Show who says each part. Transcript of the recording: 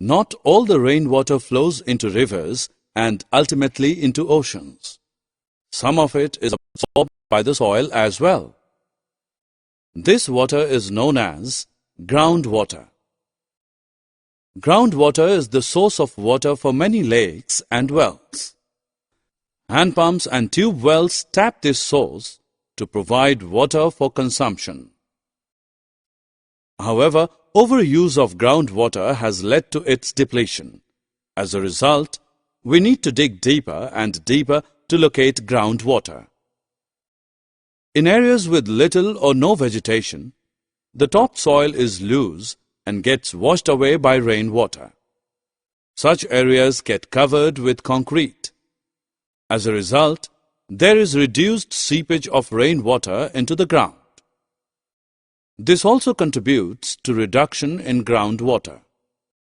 Speaker 1: Not all the rainwater flows into rivers and ultimately into oceans. Some of it is absorbed by the soil as well. This water is known as groundwater. Groundwater is the source of water for many lakes and wells. Hand pumps and tube wells tap this source to provide water for consumption. However, overuse of groundwater has led to its depletion. As a result, we need to dig deeper and deeper to locate groundwater. In areas with little or no vegetation, the topsoil is loose and gets washed away by rainwater. Such areas get covered with concrete. As a result, there is reduced seepage of rainwater into the ground. This also contributes to reduction in groundwater.